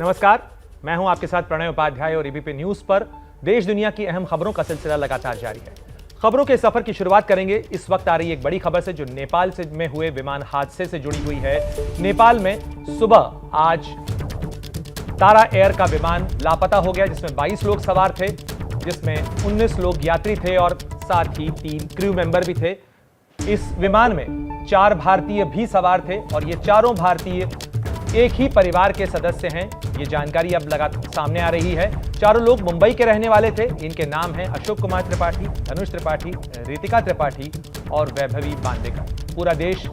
नमस्कार, मैं हूं आपके साथ प्रणय उपाध्याय और एबीपी न्यूज पर देश दुनिया की अहम खबरों का सिलसिला लगातार जारी है। खबरों के सफर की शुरुआत करेंगे इस वक्त आ रही एक बड़ी खबर से जो नेपाल से में हुए विमान हादसे से जुड़ी हुई है। नेपाल में सुबह आज तारा एयर का विमान लापता हो गया जिसमें 22 लोग सवार थे, जिसमें 19 लोग यात्री थे और साथ ही 3 क्रू मेंबर भी थे। इस विमान में 4 भारतीय भी सवार थे और ये चारों भारतीय एक ही परिवार के सदस्य हैं। ये जानकारी अब लगातार सामने आ रही है। चारों लोग मुंबई के रहने वाले थे। इनके नाम हैं अशोक कुमार त्रिपाठी, धनुष त्रिपाठी, रितिका त्रिपाठी और वैभवी बांदेकर। पूरा देश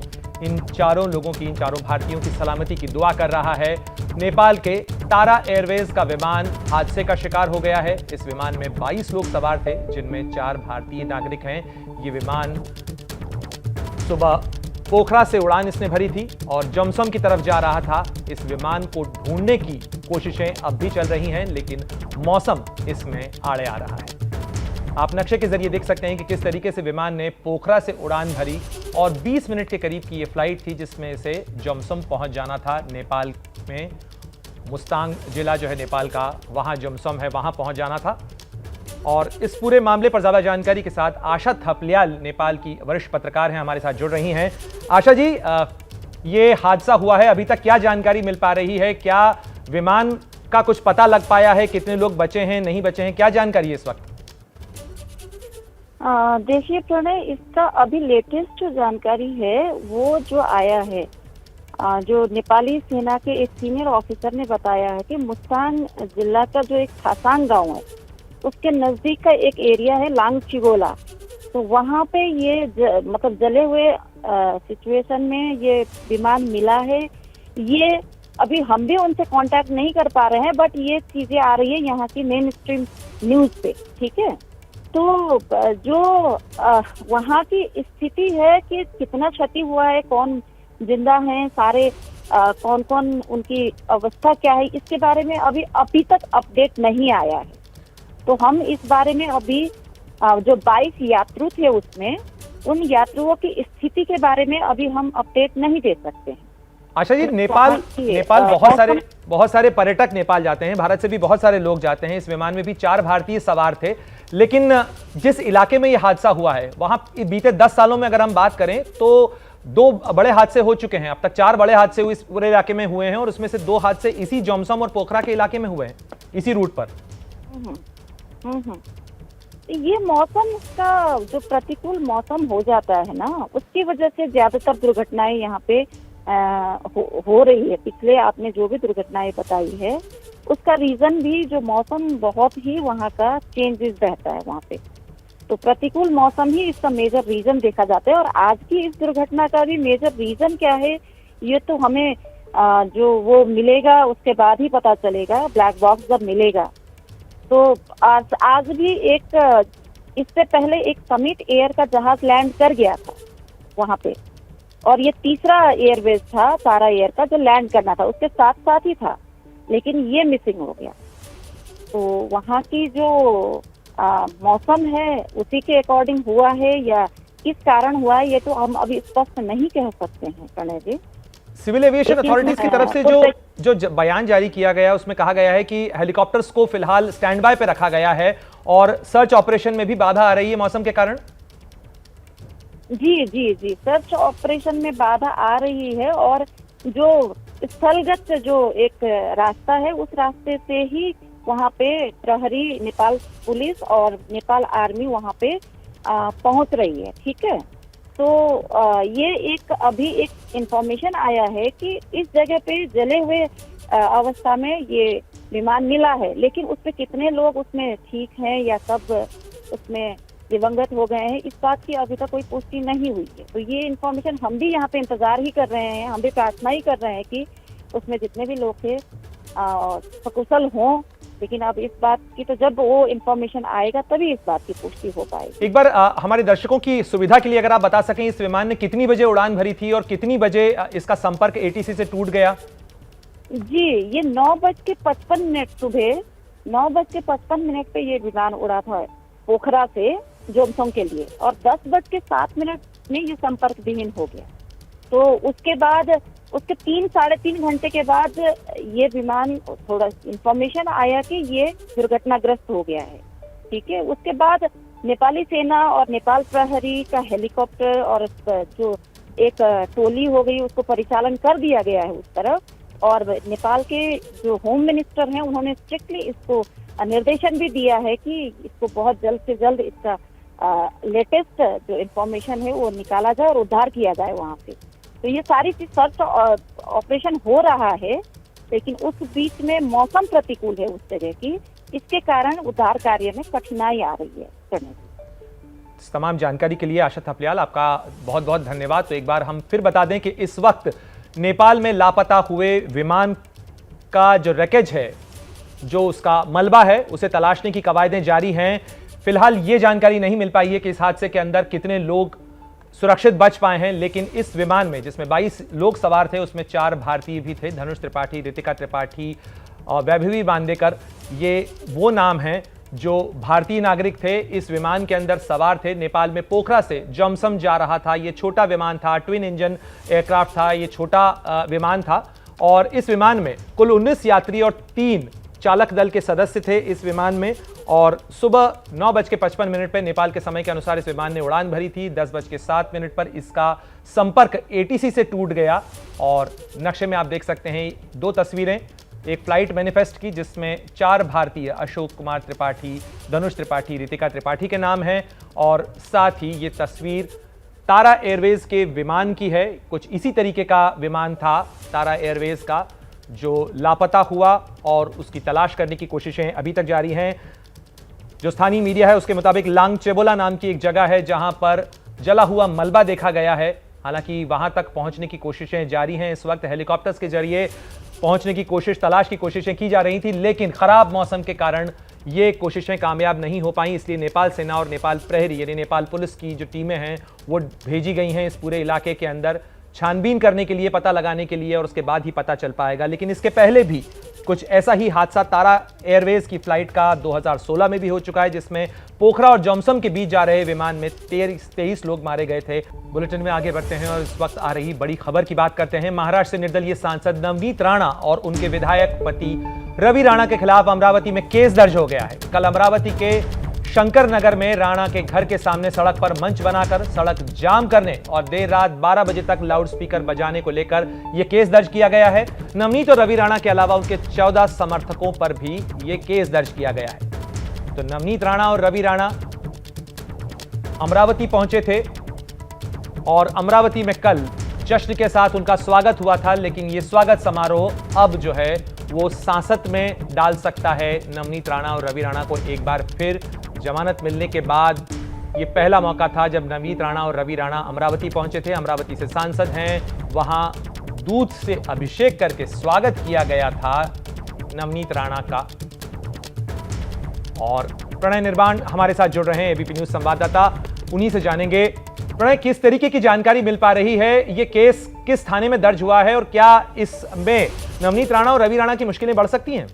इन चारों लोगों की, इन चारों भारतीयों की सलामती की दुआ कर रहा है। नेपाल के तारा एयरवेज का विमान हादसे का शिकार हो गया है। इस विमान में 22 लोग सवार थे, जिनमें 4 भारतीय नागरिक हैं। ये विमान सुबह पोखरा से उड़ान इसने भरी थी और जमसम की तरफ जा रहा था। इस विमान को ढूंढने की कोशिशें अब भी चल रही हैं, लेकिन मौसम इसमें आड़े आ रहा है। आप नक्शे के जरिए देख सकते हैं कि किस तरीके से विमान ने पोखरा से उड़ान भरी और 20 मिनट के करीब की ये फ्लाइट थी, जिसमें इसे जमसम पहुंच जाना था। नेपाल में मुस्तांग जिला जो है नेपाल का, वहां जमसम है, वहां पहुंच जाना था। और इस पूरे मामले पर ज्यादा जानकारी के साथ आशा थपलियाल, नेपाल की वरिष्ठ पत्रकार हैं, हमारे साथ जुड़ रही हैं। आशा जी, ये हादसा हुआ है, अभी तक क्या जानकारी मिल पा रही है? क्या विमान का कुछ पता लग पाया है? कितने लोग बचे हैं, नहीं बचे हैं? क्या जानकारी है इस वक्त? देखिए प्रणय, इसका अभी लेटेस्ट जो जानकारी है वो जो आया है, जो नेपाली सेना के एक सीनियर ऑफिसर ने बताया है कि मुस्तांग जिला का जो एक खासांग गांव है उसके नजदीक का एक एरिया है लांगचिगोला। तो वहाँ पे ये मतलब जले हुए सिचुएशन में ये विमान मिला है। ये अभी हम भी उनसे कांटेक्ट नहीं कर पा रहे हैं, बट ये चीजें आ रही है यहाँ की मेन स्ट्रीम न्यूज पे, ठीक है। तो जो वहाँ की स्थिति है कि कितना क्षति हुआ है, कौन जिंदा है, सारे कौन कौन, उनकी अवस्था क्या है, इसके बारे में अभी तक अपडेट नहीं आया है। तो हम इस बारे में अभी जो 22 यात्रु थे उसमें, उन यात्रुओं की स्थिति के बारे में अभी हम अपडेट नहीं दे सकते हैं। आशा जी, नेपाल बहुत सारे पर्यटक नेपाल जाते हैं, भारत से भी बहुत सारे लोग जाते हैं। इस विमान में भी 4 भारतीय सवार थे, लेकिन जिस इलाके में यह हादसा हुआ है वहां बीते 10 सालों में अगर हम बात करें तो 2 बड़े हादसे हो चुके हैं। अब तक 4 बड़े हादसे इस पूरे इलाके में हुए हैं और उसमें से 2 हादसे इसी जमसम और पोखरा के इलाके में हुए हैं, इसी रूट पर। ये मौसम का जो प्रतिकूल मौसम हो जाता है ना, उसकी वजह से ज्यादातर दुर्घटनाएं यहाँ पे हो रही है। पिछले आपने जो भी दुर्घटनाएं बताई है उसका रीजन भी जो मौसम बहुत ही वहाँ का चेंजेस रहता है वहाँ पे। तो प्रतिकूल मौसम ही इसका मेजर रीजन देखा जाता है। और आज की इस दुर्घटना का भी मेजर रीजन क्या है, ये तो हमें जो वो मिलेगा उसके बाद ही पता चलेगा, ब्लैक बॉक्स जब मिलेगा। तो आज भी इससे पहले एक समिट एयर का जहाज लैंड कर गया था वहाँ पे, और ये तीसरा एयरवेज था तारा एयर का जो लैंड करना था, उसके साथ साथ ही था, लेकिन ये मिसिंग हो गया। तो वहाँ की जो मौसम है उसी के अकॉर्डिंग हुआ है या किस कारण हुआ है, ये तो हम अभी स्पष्ट नहीं कह सकते हैं प्रणय जी। सिविल एविएशन अथॉरिटीज की तरफ से जो बयान जारी किया गया है उसमें कहा गया है कि हेलीकॉप्टर्स को फिलहाल स्टैंड बाय पे रखा गया है और सर्च ऑपरेशन में भी बाधा आ रही है मौसम के कारण। जी, सर्च ऑपरेशन में बाधा आ रही है और जो स्थलगत जो एक रास्ता है उस रास्ते से ही वहाँ पे प्रहरी, नेपाल पुलिस और नेपाल आर्मी वहाँ पे पहुँच रही है, ठीक है। तो ये अभी एक इंफॉर्मेशन आया है कि इस जगह पे जले हुए अवस्था में ये विमान मिला है, लेकिन उसपे कितने लोग उसमें ठीक हैं या सब उसमें दिवंगत हो गए हैं, इस बात की अभी तक कोई पुष्टि नहीं हुई है। तो ये इंफॉर्मेशन हम भी यहाँ पे इंतजार ही कर रहे हैं, हम भी प्रार्थना ही कर रहे हैं कि उसमें जितने भी लोग थे सकुशल हों। लेकिन अब इस बात की तो जब वो इंफॉर्मेशन आएगा तभी इस बात की पुष्टि हो पाएगी। एक बार हमारे दर्शकों की सुविधा के लिए अगर आप बता सकें, इस विमान ने कितनी बजे उड़ान भरी थी और कितनी बजे इसका संपर्क एटीसी से टूट गया? जी, ये 9:55 सुबह 9:55 पे ये विमान उड़ा था पोखरा से जोमसोंग के लिए, और 10:07 में ये संपर्क विहीन हो गया। तो उसके बाद उसके 3-3.5 घंटे के बाद ये विमान, थोड़ा इंफॉर्मेशन आया कि ये दुर्घटनाग्रस्त हो गया है। ठीक है, उसके बाद नेपाली सेना और नेपाल प्रहरी का हेलीकॉप्टर और जो एक टोली हो गई, उसको परिचालन कर दिया गया है उस तरफ। और नेपाल के जो होम मिनिस्टर हैं, उन्होंने स्ट्रिक्टली इसको निर्देशन भी दिया है कि इसको बहुत जल्द से जल्द इसका लेटेस्ट जो इंफॉर्मेशन है वो निकाला जाए और उद्धार किया जाए वहाँ पे। तो ये सारी चीज सर्च ऑपरेशन हो रहा है, लेकिन उस बीच में मौसम प्रतिकूल है उस जगह की, इसके कारण उद्धार कार्य में कठिनाई आ रही है करने की। इस तमाम जानकारी के लिए आशा थपलियाल आपका बहुत बहुत धन्यवाद। तो एक बार हम फिर बता दें कि इस वक्त नेपाल में लापता हुए विमान का जो रैकेज है, जो उसका मलबा है, उसे तलाशने की कवायदें जारी हैं। फिलहाल ये जानकारी नहीं मिल पाई है कि इस हादसे के अंदर कितने लोग सुरक्षित बच पाए हैं, लेकिन इस विमान में जिसमें 22 लोग सवार थे, उसमें 4 भारतीय भी थे, धनुष त्रिपाठी, रितिका त्रिपाठी और वैभवी बांदेकर। ये वो नाम हैं जो भारतीय नागरिक थे, इस विमान के अंदर सवार थे। नेपाल में पोखरा से जमसम जा रहा था। ये छोटा विमान था, ट्विन इंजन एयरक्राफ्ट था, ये छोटा विमान था। और इस विमान में कुल 19 यात्री और 3 चालक दल के सदस्य थे इस विमान में। और सुबह 9:55 पर नेपाल के समय के अनुसार इस विमान ने उड़ान भरी थी। 10:07 पर इसका संपर्क एटीसी से टूट गया। और नक्शे में आप देख सकते हैं 2 तस्वीरें, एक फ्लाइट मैनिफेस्ट की जिसमें 4 भारतीय, अशोक कुमार त्रिपाठी, धनुष त्रिपाठी, रितिका त्रिपाठी के नाम हैं, और साथ ही ये तस्वीर तारा एयरवेज के विमान की है। कुछ इसी तरीके का विमान था तारा एयरवेज का, जो लापता हुआ, और उसकी तलाश करने की कोशिशें अभी तक जारी हैं। जो स्थानीय मीडिया है उसके मुताबिक लांगचेबोला नाम की एक जगह है जहां पर जला हुआ मलबा देखा गया है। हालांकि वहां तक पहुंचने की कोशिशें जारी हैं। इस वक्त हेलीकॉप्टर्स के जरिए पहुंचने की कोशिश, तलाश की कोशिशें की जा रही थी, लेकिन खराब मौसम के कारण ये कोशिशें कामयाब नहीं हो पाई। इसलिए नेपाल सेना और नेपाल प्रहरी यानी नेपाल पुलिस की जो टीमें हैं वो भेजी गई हैं इस पूरे इलाके के अंदर छानबीन करने के लिए, पता लगाने के लिए, और उसके बाद ही पता चल पाएगा। लेकिन इसके पहले भी कुछ ऐसा ही हादसा तारा एयरवेज की फ्लाइट का 2016 में भी हो चुका है, जिसमें पोखरा और जमसम के बीच जा रहे विमान में 23 लोग मारे गए थे। बुलेटिन में आगे बढ़ते हैं और इस वक्त आ रही बड़ी खबर की बात करते हैं। महाराष्ट्र से निर्दलीय सांसद नवनीत राणा और उनके विधायक पति रवि राणा के खिलाफ अमरावती में केस दर्ज हो गया है। कल अमरावती के शंकर नगर में राणा के घर के सामने सड़क पर मंच बनाकर सड़क जाम करने और देर रात 12 बजे तक लाउडस्पीकर बजाने को लेकर यह केस दर्ज किया गया है। नवनीत और रवि राणा के अलावा उनके 14 समर्थकों पर भी यह केस दर्ज किया गया है। तो नवनीत राणा और रवि राणा अमरावती पहुंचे थे और अमरावती में कल जश्न के साथ उनका स्वागत हुआ था, लेकिन यह स्वागत समारोह अब जो है वो सांसद में डाल सकता है नवनीत राणा और रवि राणा को एक बार फिर। जमानत मिलने के बाद ये पहला मौका था जब नवनीत राणा और रवि राणा अमरावती पहुंचे थे। अमरावती से सांसद हैं, वहां दूध से अभिषेक करके स्वागत किया गया था नवनीत राणा का। और प्रणय निर्वाण हमारे साथ जुड़ रहे हैं, एबीपी न्यूज संवाददाता, उन्हीं से जानेंगे। प्रणय, किस तरीके की जानकारी मिल पा रही है? ये केस किस थाने में दर्ज हुआ है और क्या इसमें नवनीत राणा और रवि राणा की मुश्किलें बढ़ सकती हैं?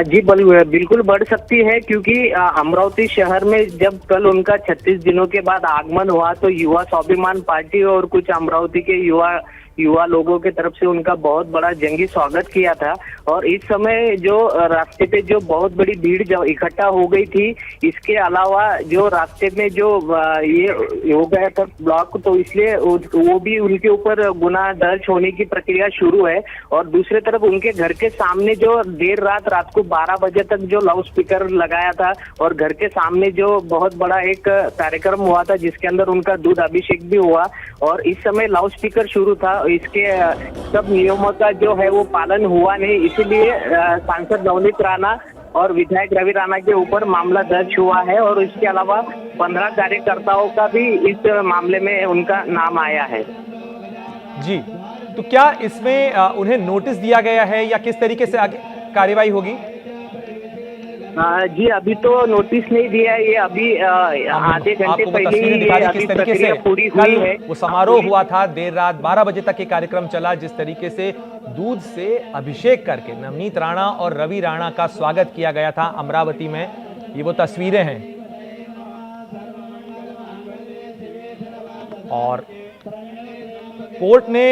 जी बिल्कुल बढ़ सकती है, क्योंकि अमरावती शहर में जब कल उनका 36 दिनों के बाद आगमन हुआ तो युवा स्वाभिमान पार्टी और कुछ अमरावती के युवा लोगों के तरफ से उनका बहुत बड़ा जंगी स्वागत किया था। और इस समय जो रास्ते पे जो बहुत बड़ी भीड़ इकट्ठा हो गई थी, इसके अलावा जो रास्ते में जो ये हो गया था ब्लॉक, तो इसलिए वो भी उनके ऊपर गुनाह दर्ज होने की प्रक्रिया शुरू है। और दूसरी तरफ उनके घर के सामने जो देर रात को 12 बजे तक जो लाउड स्पीकर लगाया था और घर के सामने जो बहुत बड़ा एक कार्यक्रम हुआ था जिसके अंदर उनका दूध अभिषेक भी हुआ, और इस समय लाउड स्पीकर शुरू था, इसके सब नियमों का जो है वो पालन हुआ नहीं, इसीलिए सांसद नवनीत राणा और विधायक रवि राणा के ऊपर मामला दर्ज हुआ है। और इसके अलावा 15 कार्यकर्ताओं का भी इस मामले में उनका नाम आया है। जी, तो क्या इसमें उन्हें नोटिस दिया गया है या किस तरीके से आगे कार्रवाई होगी? जी अभी तो नोटिस नहीं दिया है, ये अभी आधे घंटे पहले ही प्रक्रिया पूरी हुई है। वो समारोह हुआ था, देर रात 12 बजे तक ये कार्यक्रम चला, जिस तरीके से दूध से अभिषेक करके नवनीत राणा और रवि राणा का स्वागत किया गया था अमरावती में। ये वो तस्वीरें हैं। और कोर्ट ने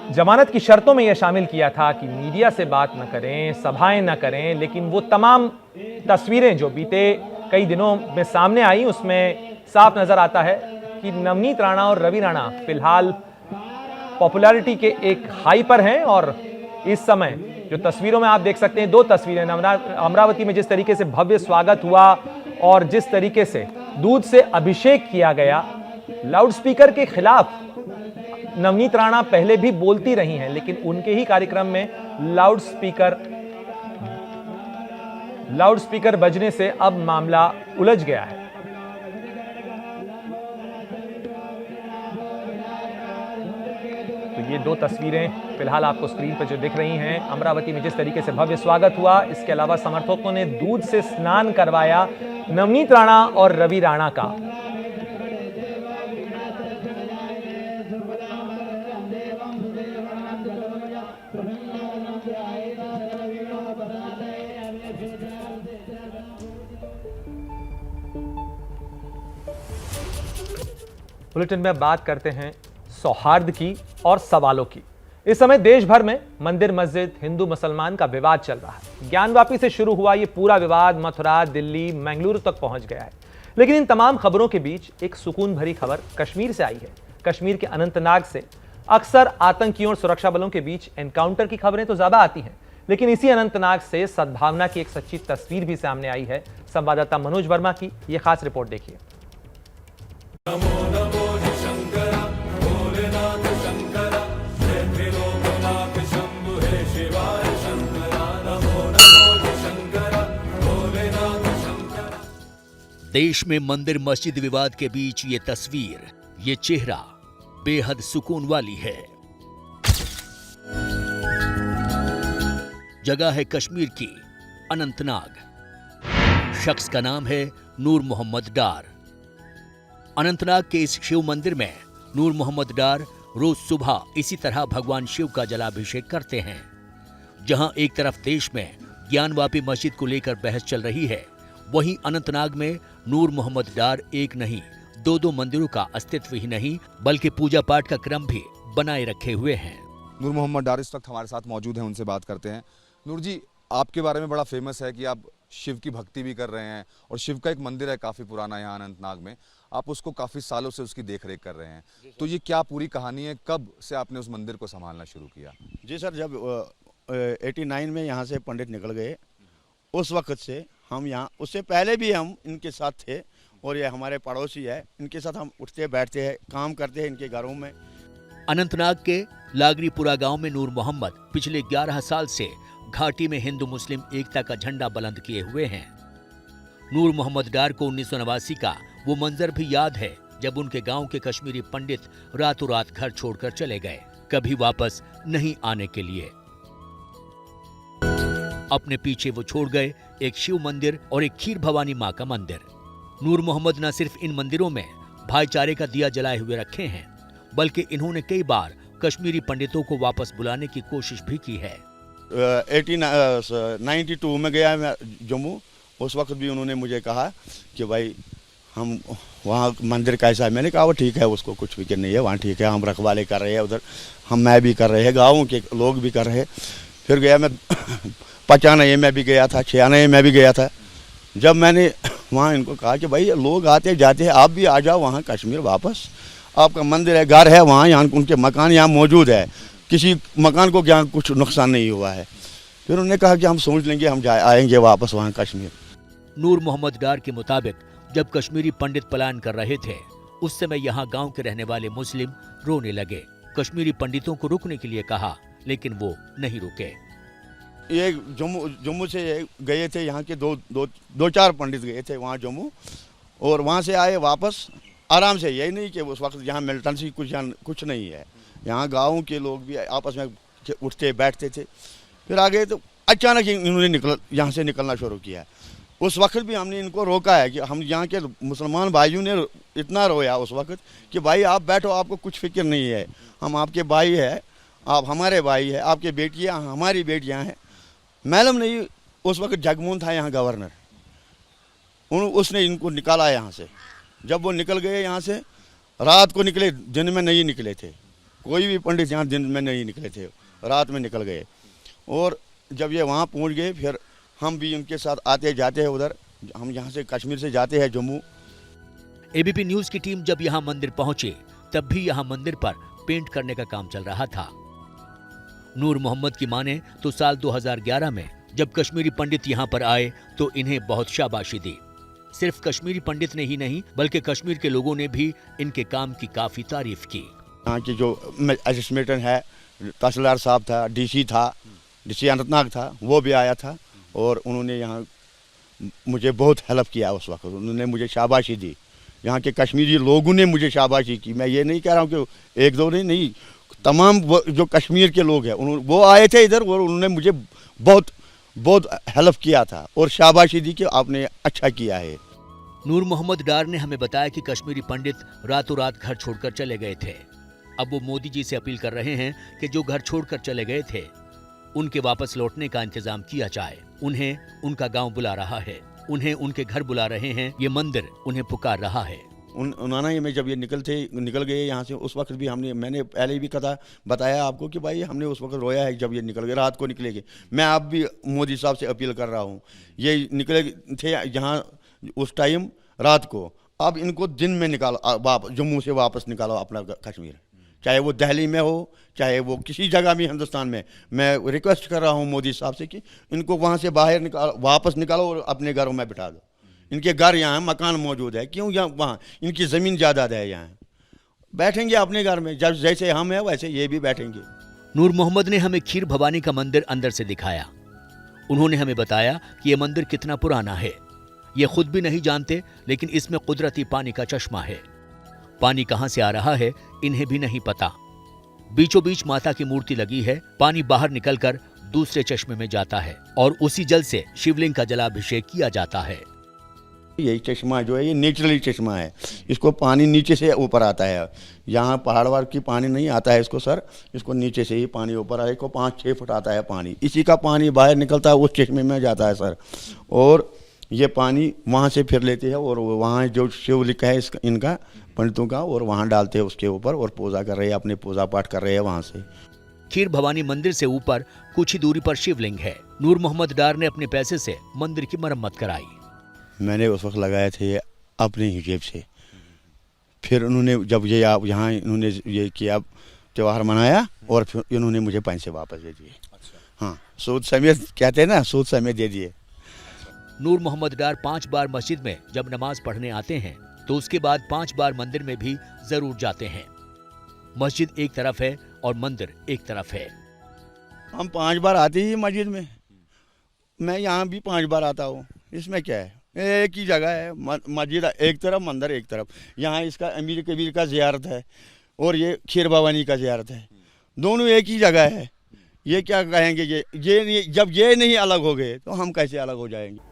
जमानत की शर्तों में यह शामिल किया था कि मीडिया से बात न करें, सभाएं न करें, लेकिन वो तमाम तस्वीरें जो बीते कई दिनों में सामने आई उसमें साफ नजर आता है कि नवनीत राणा और रवि राणा फिलहाल पॉपुलैरिटी के एक हाई पर हैं। और इस समय जो तस्वीरों में आप देख सकते हैं, दो तस्वीरें, अमरावती में जिस तरीके से भव्य स्वागत हुआ और जिस तरीके से दूध से अभिषेक किया गया, लाउडस्पीकर के खिलाफ नवनीत राणा पहले भी बोलती रही हैं, लेकिन उनके ही कार्यक्रम में लाउडस्पीकर बजने से अब मामला उलझ गया है। तो ये दो तस्वीरें फिलहाल आपको स्क्रीन पर जो दिख रही हैं, अमरावती में जिस तरीके से भव्य स्वागत हुआ, इसके अलावा समर्थकों ने दूध से स्नान करवाया नवनीत राणा और रवि राणा का। बुलेटिन में बात करते हैं सौहार्द की और सवालों की। इस समय देश भर में मंदिर मस्जिद हिंदू मुसलमान का विवाद चल रहा है। ज्ञानवापी से शुरू हुआ ये पूरा विवाद मथुरा, दिल्ली, मंगलुरु तक पहुंच गया है। लेकिन इन तमाम खबरों के बीच एक सुकून भरी खबर कश्मीर से आई है। कश्मीर के अनंतनाग से अक्सर आतंकियों और सुरक्षा बलों के बीच एनकाउंटर की खबरें तो ज्यादा आती हैं, लेकिन इसी अनंतनाग से सद्भावना की एक सच्ची तस्वीर भी सामने आई है। संवाददाता मनोज वर्मा की यह खास रिपोर्ट देखिए। देश में मंदिर मस्जिद विवाद के बीच ये तस्वीर, ये चेहरा बेहद सुकून वाली है। जगह है कश्मीर की अनंतनाग। शख्स का नाम है नूर मोहम्मद डार। अनंतनाग के इस शिव मंदिर में नूर मोहम्मद डार रोज सुबह इसी तरह भगवान शिव का जलाभिषेक करते हैं। जहां एक तरफ देश में ज्ञानवापी मस्जिद को लेकर बहस चल रही है, वहीं अनंतनाग में नूर मोहम्मद डार एक नहीं, दो मंदिरों का अस्तित्व ही नहीं बल्कि पूजा पाठ का क्रम भी बनाए रखे हुए हैं। नूर मोहम्मद डार इस वक्त हमारे साथ मौजूद हैं, उनसे बात करते हैं। नूर जी, आपके बारे में बड़ा फेमस है कि आप शिव की भक्ति भी कर रहे हैं और शिव का एक मंदिर है काफ़ी पुराना यहाँ अनंतनाग में, आप उसको काफ़ी सालों से उसकी देखरेख कर रहे हैं। तो ये क्या पूरी कहानी है, कब से आपने उस मंदिर को संभालना शुरू किया? जी सर, जब 89 में यहाँ से पंडित निकल गए, उस वक्त से हम यहाँ, उससे पहले भी हम इनके साथ थे और ये हमारे पड़ोसी है, इनके साथ हम उठते बैठते हैं, काम करते हैं इनके घरों में। अनंतनाग के लागरीपुरा गांव में नूर मोहम्मद पिछले 11 साल से घाटी में हिंदू मुस्लिम एकता का झंडा बुलंद किए हुए हैं। नूर मोहम्मद डार को 1989 का वो मंजर भी याद है जब उनके गांव के कश्मीरी पंडित रातों रात घर छोड़कर चले गए, कभी वापस नहीं आने के लिए। अपने पीछे वो छोड़ गए एक शिव मंदिर और एक खीर भवानी मां का मंदिर। नूर मोहम्मद न सिर्फ इन मंदिरों में भाईचारे का दिया जलाए हुए रखे हैं, बल्कि इन्होंने कई बार कश्मीरी पंडितों को वापस बुलाने की कोशिश भी की है। 92 में गया मैं जम्मू, उस वक्त भी उन्होंने मुझे कहा कि भाई हम वहाँ मंदिर कैसा है, मैंने कहा वो ठीक है, उसको कुछ फिक्र नहीं है, वहाँ ठीक है, हम रखवाले कर रहे हैं उधर, मैं भी कर रहे हैं, गाँव के लोग भी कर रहे हैं। फिर गया मैं 95 में भी गया था, 96 में भी गया था। जब मैंने वहाँ इनको कहा कि भाई लोग आते जाते हैं, आप भी आ जाओ वहाँ कश्मीर वापस, आपका मंदिर है, घर है वहाँ, यहाँ उनके मकान यहाँ मौजूद है, किसी मकान को क्या कुछ नुकसान नहीं हुआ है। फिर उन्होंने कहा कि हम सोच लेंगे, हम आएंगे वापस वहाँ कश्मीर। नूर मोहम्मद डार के मुताबिक जब कश्मीरी पंडित पलायन कर रहे थे, उस समय यहाँ गांव के रहने वाले मुस्लिम रोने लगे। कश्मीरी पंडितों को रुकने के लिए कहा, लेकिन वो नहीं रुके। ये जम्मू से गए थे, यहाँ के दो चार पंडित गए थे वहाँ जम्मू, और वहाँ से आए वापस आराम से। यही नहीं कि उस वक्त यहाँ मिलिटेंसी कुछ नहीं है, यहाँ गाँव के लोग भी आपस में उठते बैठते थे। फिर आ गए तो अचानक इन्होंने यहाँ से निकलना शुरू किया। उस वक्त भी हमने इनको रोका है कि हम यहाँ के मुसलमान भाइयों ने इतना रोया उस वक्त कि भाई आप बैठो, आपको कुछ फिक्र नहीं है, हम आपके भाई है, आप हमारे भाई है, आपके बेटियाँ हमारी बेटियाँ हैं। मालूम नहीं, उस वक्त जगमोहन था यहाँ गवर्नर, उसने इनको निकाला यहाँ से। जब वो निकल गए यहाँ से, रात को निकले, दिन में नहीं निकले थे, कोई भी पंडित यहाँ दिन में नहीं निकले थे, रात में निकल गए। और जब ये वहाँ पहुँच गए फिर हम भी उनके साथ आते जाते हैं उधर। हम यहाँ से कश्मीर से जाते हैं जम्मू। एबीपी न्यूज की टीम जब यहाँ मंदिर पहुंचे तब भी यहाँ मंदिर पर पेंट करने का काम चल रहा था। नूर मोहम्मद की माने तो साल 2011 में जब कश्मीरी पंडित यहाँ पर आए तो इन्हें बहुत शाबाशी दी। सिर्फ कश्मीरी पंडित ने ही नहीं बल्कि कश्मीर के लोगों ने भी इनके काम की काफी तारीफ की। यहाँ की जो एडमिनिस्ट्रेटर है, तहसीलदार साहब था, डीसी अनंतनाग था, वो भी आया था और उन्होंने यहाँ मुझे बहुत हेल्प किया। उस वक्त उन्होंने मुझे शाबाशी दी। यहाँ के कश्मीरी लोगों ने मुझे शाबाशी की। मैं ये नहीं कह रहा हूँ कि एक दो नहीं, तमाम जो कश्मीर के लोग हैं वो आए थे इधर और उन्होंने मुझे बहुत बहुत हेल्प किया था और शाबाशी दी कि आपने अच्छा किया है। नूर मोहम्मद डार ने हमें बताया कि कश्मीरी पंडित रातों रात घर छोड़कर चले गए थे। अब वो मोदी जी से अपील कर रहे हैं कि जो घर छोड़कर चले गए थे उनके वापस लौटने का इंतजाम किया जाए। उन्हें उनका गांव बुला रहा है, उन्हें उनके घर बुला रहे हैं, ये मंदिर उन्हें पुकार रहा है। उन्होंने में जब ये निकल गए यहाँ से, उस वक्त भी मैंने पहले भी बताया आपको कि भाई हमने उस वक्त रोया है जब ये निकल गए, रात को निकलेंगे। मैं आप भी मोदी साहब से अपील कर रहा हूँ, ये निकले थे यहाँ उस टाइम रात को, अब इनको दिन में निकालो, जम्मू से वापस निकालो अपना कश्मीर, चाहे वो दिल्ली में हो चाहे वो किसी जगह भी हिंदुस्तान में। मैं रिक्वेस्ट कर रहा हूँ मोदी साहब से कि इनको वहाँ से बाहर वापस निकालो और अपने घरों में बिठा दो। इनके घर यहाँ मकान मौजूद है, क्यों यहाँ वहाँ इनकी ज़मीन जायदाद है, यहाँ बैठेंगे अपने घर में, जब जैसे हम हैं वैसे ये भी बैठेंगे। नूर मोहम्मद ने हमें खीर भवानी का मंदिर अंदर से दिखाया। उन्होंने हमें बताया कि यह मंदिर कितना पुराना है। ये खुद भी नहीं जानते, लेकिन इसमें कुदरती पानी का चश्मा है। पानी कहां से आ रहा है इन्हें भी नहीं पता। बीचों बीच माता की मूर्ति लगी है, पानी बाहर निकलकर दूसरे चश्मे में जाता है और उसी जल से शिवलिंग का जलाभिषेक किया जाता है। यही चश्मा जो है ये नेचुरली चश्मा है, इसको पानी नीचे से ऊपर आता है। यहाँ पहाड़ की पानी नहीं आता है इसको सर, इसको नीचे से ही पानी ऊपर आए को 5-6 फुट आता है पानी। इसी का पानी बाहर निकलता है, उस चश्मे में जाता है सर, और ये पानी वहाँ से फिर लेते हैं और वहाँ जो शिवलिंग है इनका पंडितों का, और वहाँ डालते हैं उसके ऊपर और पूजा कर रहे हैं, अपने पूजा पाठ कर रहे हैं वहाँ से। खीर भवानी मंदिर से ऊपर कुछ ही दूरी पर शिवलिंग है। नूर मोहम्मद डार ने अपने पैसे से मंदिर की मरम्मत कराई। मैंने उस वक्त लगाए थे अपने ही जेब से। फिर उन्होंने जब ये आप यहाँ इन्होंने ये किया, त्यौहार मनाया और फिर इन्होंने मुझे पैसे वापस दे दिए। हाँ, सूद समेत कहते हैं ना, सूद समेत दे दिए। नूर मोहम्मद डार 5 बार मस्जिद में जब नमाज पढ़ने आते हैं तो उसके बाद 5 बार मंदिर में भी जरूर जाते हैं। मस्जिद एक तरफ है और मंदिर एक तरफ है। हम 5 बार आते ही मस्जिद में, मैं यहाँ भी 5 बार आता हूँ। इसमें क्या है, एक ही जगह है, मस्जिद एक तरफ मंदिर एक तरफ। यहाँ इसका अमीर कबीर का ज़ियारत है और ये खीर भवानी का ज़ियारत है, दोनों एक ही जगह है। ये क्या कहेंगे, ये जब ये नहीं अलग हो गए तो हम कैसे अलग हो जाएंगे।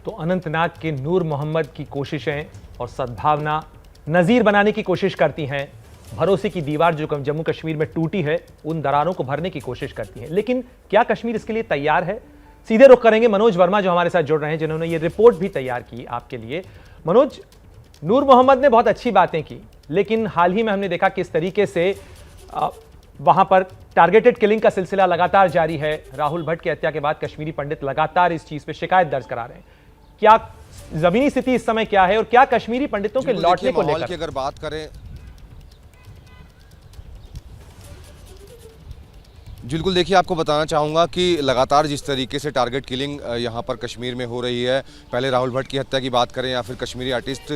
तो अनंतनाग के नूर मोहम्मद की कोशिशें और सद्भावना नज़ीर बनाने की कोशिश करती हैं। भरोसे की दीवार जो जम्मू कश्मीर में टूटी है, उन दरारों को भरने की कोशिश करती हैं। लेकिन क्या कश्मीर इसके लिए तैयार है? सीधे रुख करेंगे मनोज वर्मा जो हमारे साथ जुड़ रहे हैं, जिन्होंने ये रिपोर्ट भी तैयार की आपके लिए। मनोज, नूर मोहम्मद ने बहुत अच्छी बातें की, लेकिन हाल ही में हमने देखा किस तरीके से वहां पर टारगेटेड किलिंग का सिलसिला लगातार जारी है। राहुल भट्ट की हत्या के बाद कश्मीरी पंडित लगातार इस चीज पे शिकायत दर्ज करा रहे हैं। क्या जमीनी स्थिति इस समय क्या है और क्या कश्मीरी पंडितों के लौटने को लेकर अगर बात करें, बिल्कुल देखिए, आपको बताना चाहूँगा कि लगातार जिस तरीके से टारगेट किलिंग यहाँ पर कश्मीर में हो रही है, पहले राहुल भट्ट की हत्या की बात करें या फिर कश्मीरी आर्टिस्ट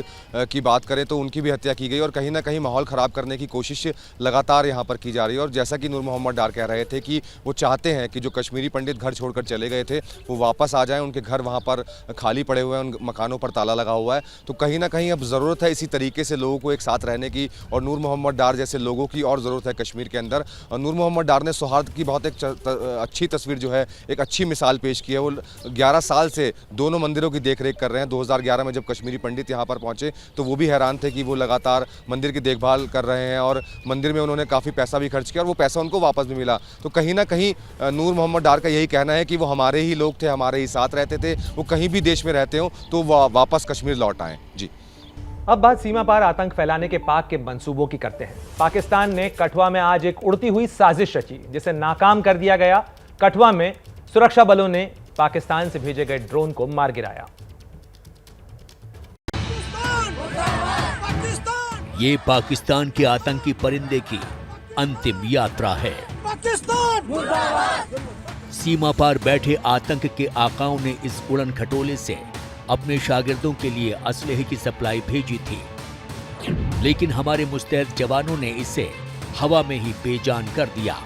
की बात करें तो उनकी भी हत्या की गई और कहीं ना कहीं माहौल ख़राब करने की कोशिश लगातार यहाँ पर की जा रही है। और जैसा कि नूर मोहम्मद डार कह रहे थे कि वो चाहते हैं कि जो कश्मीरी पंडित घर छोड़कर चले गए थे वो वापस आ जाएँ, उनके घर वहाँ पर खाली पड़े हुए हैं, उन मकानों पर ताला लगा हुआ है। तो कहीं ना कहीं अब ज़रूरत है इसी तरीके से लोगों को एक साथ रहने की, और नूर मोहम्मद डार जैसे लोगों की और ज़रूरत है कश्मीर के अंदर। और नूर मोहम्मद डार ने सौहार्द की बहुत एक अच्छी तस्वीर जो है, एक अच्छी मिसाल पेश की है। वो 11 साल से दोनों मंदिरों की देखरेख कर रहे हैं। 2011 में जब कश्मीरी पंडित यहाँ पर पहुँचे तो वो भी हैरान थे कि वो लगातार मंदिर की देखभाल कर रहे हैं और मंदिर में उन्होंने काफ़ी पैसा भी खर्च किया और वो पैसा उनको वापस भी मिला। तो कहीं ना कहीं नूर मोहम्मद डार का यही कहना है कि वो हमारे ही लोग थे, हमारे ही साथ रहते थे, वो कहीं भी देश में रहते हो तो वो वापस कश्मीर लौट आएँ। जी अब बात सीमा पार आतंक फैलाने के पाक के मंसूबों की करते हैं। पाकिस्तान ने कठुआ में आज एक उड़ती हुई साजिश रची जिसे नाकाम कर दिया गया। कठुआ में सुरक्षा बलों ने पाकिस्तान से भेजे गए ड्रोन को मार गिराया। ये पाकिस्तान के आतंकी परिंदे की अंतिम यात्रा है। सीमा पार बैठे आतंक के आकाओं ने इस उड़न खटोले से अपने शागिर्दों के लिए असलहे की सप्लाई भेजी थी, लेकिन हमारे मुस्तैद जवानों ने इसे हवा में ही बेजान कर दिया।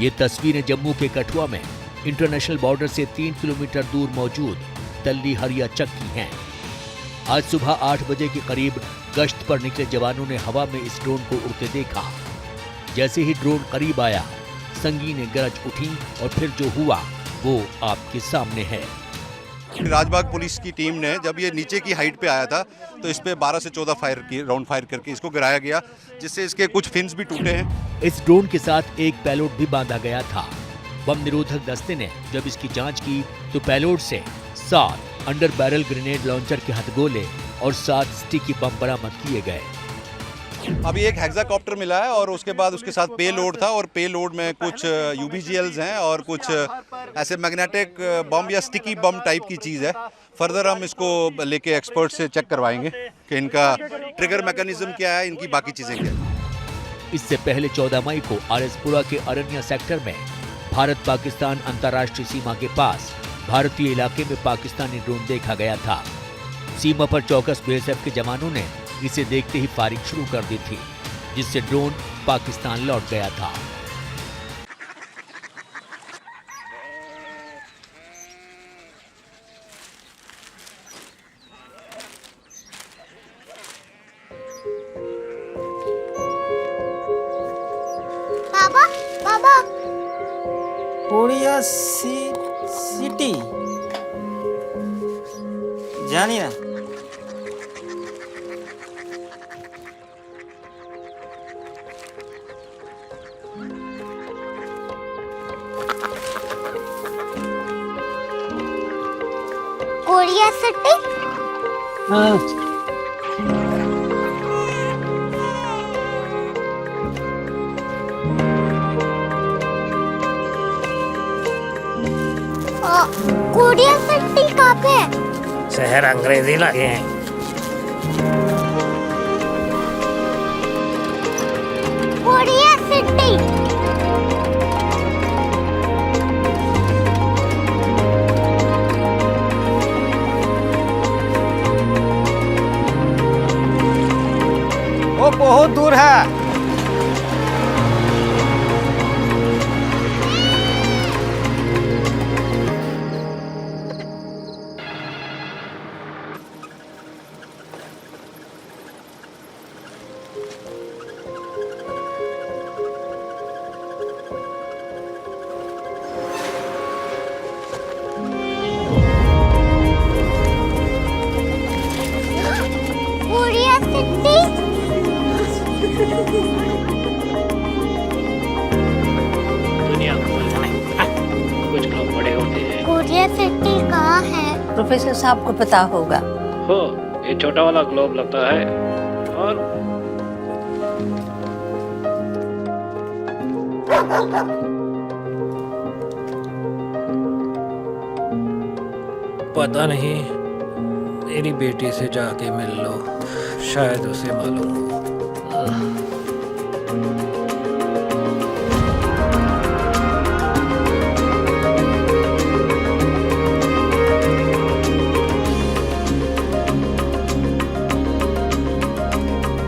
ये तस्वीरें जम्मू के कठुआ में इंटरनेशनल बॉर्डर से 3 किलोमीटर दूर मौजूद तल्ली हरिया चक की हैं। आज सुबह 8 बजे के करीब गश्त पर निकले जवानों ने हवा में इस ड्रोन को उड़ते देखा। जैसे ही ड्रोन करीब आया, संगीनें गरज उठी और फिर जो हुआ वो आपके सामने है। राजबाग पुलिस की टीम ने जब ये नीचे की हाइट पे आया था तो इस पे 12 से 14 राउंड फायर करके इसको गिराया गया, जिससे इसके कुछ फिन्स भी टूटे हैं। इस ड्रोन के साथ एक पेलोड भी बांधा गया था। बम निरोधक दस्ते ने जब इसकी जांच की तो पेलोड से 7 अंडर बैरल ग्रेनेड लॉन्चर के हथगोले और 7 स्टिकी बम बरामद किए गए। अभी एक हेक्साकॉप्टर मिला है और उसके बाद उसके साथ पे लोड था, और पे लोड में कुछ यूबीजीएल्स हैं और कुछ ऐसे मैग्नेटिक बम या स्टिकी बम टाइप की चीज़ है। फर्दर हम इसको लेके एक्सपर्ट से चेक करवाएंगे कि इनका ट्रिगर मैकेनिज्म क्या है, इनकी बाकी चीज़ें क्या है। इससे पहले 14 मई को आरएसपुरा के अरनिया सेक्टर में भारत पाकिस्तान अंतर्राष्ट्रीय सीमा के पास भारतीय इलाके में पाकिस्तानी ड्रोन देखा गया था। सीमा पर चौकस बीएसएफ के जवानों ने इसे देखते ही फायरिंग शुरू कर दी थी, जिससे ड्रोन पाकिस्तान लौट गया था। बाबा बाबा कोरिया सिटी जानिए ना। कोरिया सिटी कोरिया सिटी कहाँ पे है? शहर अंग्रेजी लगे हैं। कोरिया सिटी वो बहुत दूर है। कोरिया सिटी दुनिया को कुछ लोग बड़े होते हैं। कोरिया सिटी कहाँ है? प्रोफेसर साहब को पता होगा। हो, ये छोटा वाला ग्लोब लगता है और पता नहीं, मेरी बेटी से जाके मिल लो, शायद उसे मालूम हो।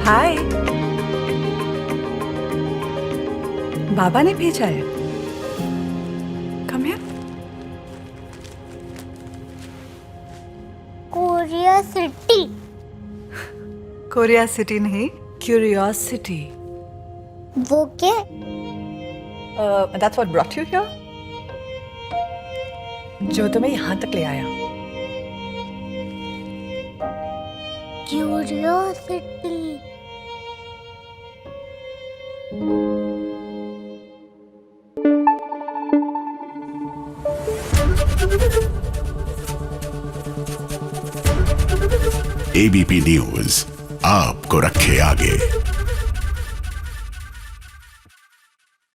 हाय, बाबा ने भेजा है। Come here. Korea city Korea city नहीं, क्यूरियोसिटी। वो क्या? That's what brought you here? जो तुम्हें यहाँ तक ले आया। Curiosity ABP News. आपको रखे आगे।